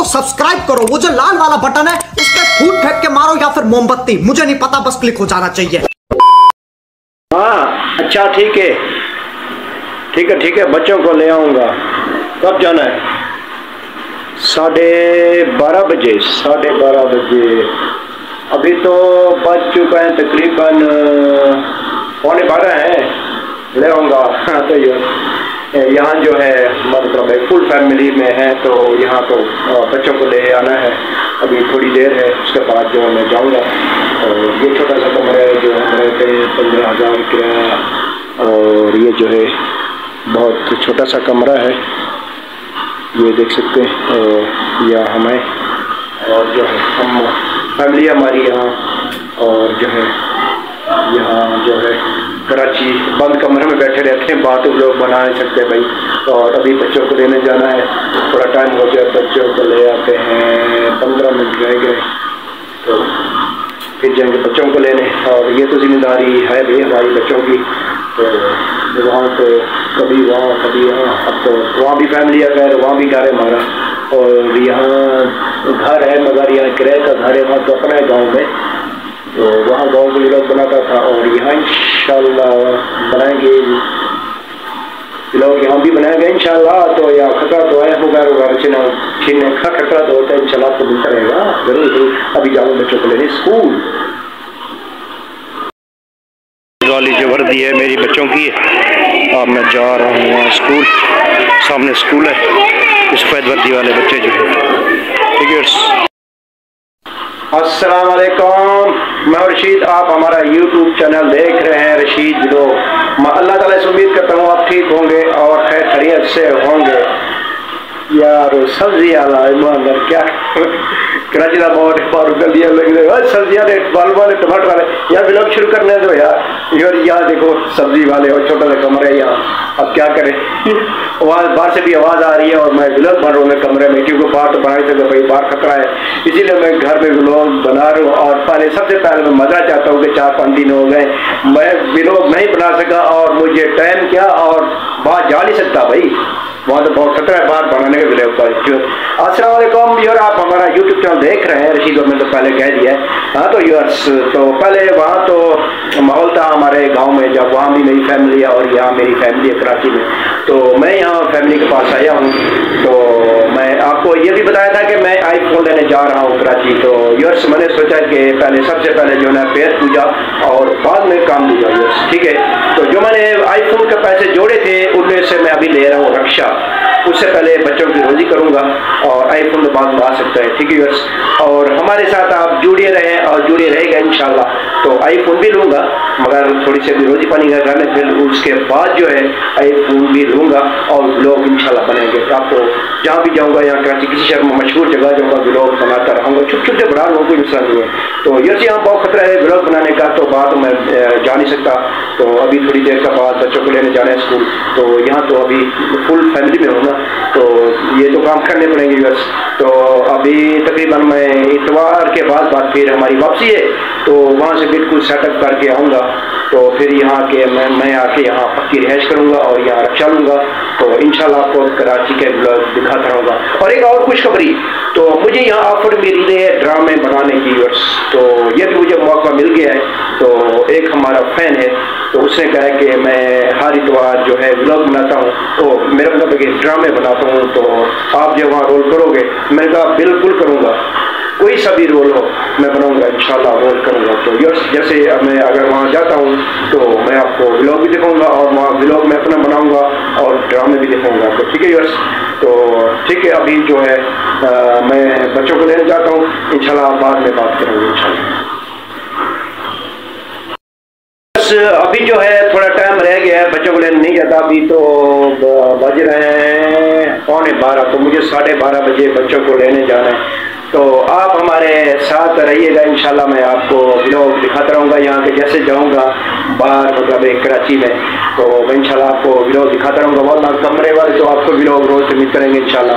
तो सब्सक्राइब करो, वो जो लाल वाला बटन है उस पर फूट फेंक के मारो या फिर मोमबत्ती, मुझे नहीं पता, बस क्लिक हो जाना चाहिए। हाँ अच्छा ठीक है बच्चों को ले आऊँगा। कब जाना है? 12:30 बजे। 12:30 अभी तो बज चुका है तकरीबन 11:15 है। ले आऊँगा। हाँ तो यहाँ जो है मतलब फुल फैमिली में है तो यहाँ तो बच्चों को ले आना है। अभी थोड़ी देर है, उसके बाद जो मैं जाऊँगा। और ये छोटा सा कमरा है जो हम रहते हैं, 15,000 किराया। और ये जो है बहुत छोटा सा कमरा है, ये देख सकते हैं। यह हमें और जो है हम फैमिली हमारी यहाँ, और जो है यहाँ जो है कराची बंद कमरे में बैठे रहते हैं, बात लोग बना नहीं सकते भाई। और अभी बच्चों को लेने जाना है, थोड़ा टाइम हो गया, बच्चों को ले आते हैं। 15 मिनट रह गए तो फिर जाएंगे बच्चों को लेने। और ये तो जिम्मेदारी है भाई हमारी बच्चों की। तो वहाँ तो कभी वहाँ कभी यहाँ, अब तो वहाँ भी फैमिली है, खैर वहाँ भी घर है हमारा। और यहाँ घर है मगर यहाँ किराए का घर है, वहाँ तो अपना है गाँव में। तो वहाँ गाँव के लोग बनाता था और यहाँ इंशाल्लाह बनाएंगे लोग, यहाँ भी बनाएंगे इंशाल्लाह। तो यहाँ खतरा तो है वगैरह छीनने का खतरा तो होता है, इंशाल्लाह तो मिलता रहेगा जरूर। अभी जाऊँ बच्चों को लेने स्कूल। वाली जो वर्दी है मेरी बच्चों की, अब मैं जा रहा हूँ वहाँ स्कूल, सामने स्कूल है, सफ़ेद वर्दी वाले बच्चे जो है। ठीक है, अस्सलाम वालेकुम, मैं रशीद, आप हमारा YouTube चैनल देख रहे हैं रशीद व्लॉग। मैं अल्लाह ताला से उम्मीद करता हूँ आप ठीक होंगे और खैर खैरियत से होंगे। यार सब्जी वाला ईमानदार क्या कराची का बहुत गलियाँ लग रही है, सब्जियाँ बालू वाले टमाटर वाले। यार व्लॉग शुरू करने दो यार। यहाँ देखो सब्जी वाले और छोटा सा कमरा है यहाँ, अब क्या करें। आवाज़ बाहर से भी आवाज़ आ रही है और मैं व्लॉग बना रहा हूँ कमरे में, क्योंकि बाहर तो बना ही सकता भाई, बाहर खतरा है, इसीलिए मैं घर में व्लॉग बना रहा हूँ। और पहले सबसे पहले मैं मजा चाहता हूँ कि 4-5 दिन हो गए मैं व्लॉग नहीं बना सका और मुझे टाइम क्या और बाहर जा नहीं सकता भाई, वहाँ तो बहुत खतरा है बाहर बनाने के व्लॉग का। अस्सलाम वालेकुम यार, आप हमारा यूट्यूब चैनल देख रहे हैं रशीद, में तो पहले कह दिया है। हाँ तो यूर्स तो पहले वहाँ तो माहौल था हमारे गांव में, जब वहाँ भी मेरी फैमिली है और यहाँ मेरी फैमिली है कराची में, तो मैं यहाँ फैमिली के पास आया हूँ। तो मैं आपको ये भी बताया था कि मैं आईफोन लेने जा रहा हूँ कराची। तो यूर्स मैंने सोचा कि पहले सबसे पहले जो है पैर पूजा और बाद में काम दूंगा यूर्स, ठीक है। तो जो मैंने आईफोन के पैसे जोड़े थे उनमें से मैं अभी ले रहा हूँ रक्षा, उससे पहले बच्चों की रोजी करूंगा और आईफोन तो बाद में आ सकता है, ठीक है यूर्स। और हमारे साथ आप जुड़े रहें और जुड़े रहेगा इंशाल्लाह। तो आईफोन भी लूँगा मगर थोड़ी सी भी रोजी पानी का करने, फिर उसके बाद जो है आईफोन भी लूँगा और व्लॉग इंशाल्लाह बनेंगे। तो आपको जहाँ भी जाऊँगा, यहाँ कराची किसी शहर में मशहूर जगह जाऊँगा, व्लॉग बनाता रहूँगा, छुप छुप से बना लूँगा, कोई मसला नहीं है। तो यूर्स यहाँ बहुत खतरा है व्लॉग बनाने का, तो बात मैं जा नहीं सकता। तो अभी थोड़ी देर के बाद बच्चों को लेने जाना है स्कूल, तो यहाँ तो अभी फुल फैमिली में हूँ ना, तो ये तो काम करने पड़ेंगे बस। तो अभी तकरीबन मैं इतवार के बाद फिर हमारी वापसी है, तो वहाँ से बिल्कुल सेटअप करके आऊँगा। तो फिर यहाँ के मैं आके यहाँ पक्की रिहाइश करूँगा और यहाँ रक्षा लूँगा। तो इंशाल्लाह आपको कराची के ब्लॉग दिखाता रहूँगा। और एक और खुशखबरी, तो मुझे यहाँ ऑफर मिली है ड्रामे बनाने की, तो ये भी मुझे मौका मिल गया है। तो एक हमारा फैन है, तो उसने कहा कि मैं हर इतवार जो है व्लॉग बनाता हूँ, तो मेरा मतलब कि ड्रामे बनाता हूँ, तो आप जो वहाँ रोल करोगे? मैंने कहा बिल्कुल करूँगा, कोई सा भी रोल हो मैं बनाऊँगा इंशाल्लाह, रोल करूँगा। तो जैसे मैं अगर वहाँ जाता हूँ तो मैं आपको व्लॉग भी दिखाऊँगा और वहाँ व्लॉग मैं अपना बनाऊँगा और ड्रामे भी दिखाऊँगा। तो ठीक है यर्स, तो ठीक है। अभी जो है मैं बच्चों को लेने जाता हूँ, इंशाल्लाह बाद में बात करेंगे इंशाल्लाह। अभी जो है थोड़ा टाइम रह गया है, बच्चों को लेने नहीं जाता, अभी तो बज रहे हैं 11:15, तो मुझे 12:30 बजे बच्चों को लेने जाना है। तो आप हमारे साथ रहिएगा इंशाल्लाह, मैं आपको व्लॉग दिखाता रहूँगा यहाँ के, जैसे जाऊँगा बाहर मतलब कराची में, तो मैं इंशाल्लाह आपको व्लॉग दिखाता रहूँगा। वरना कमरे वाले तो आपको व्लॉग रोज से मिलते रहेंगे इंशाल्लाह,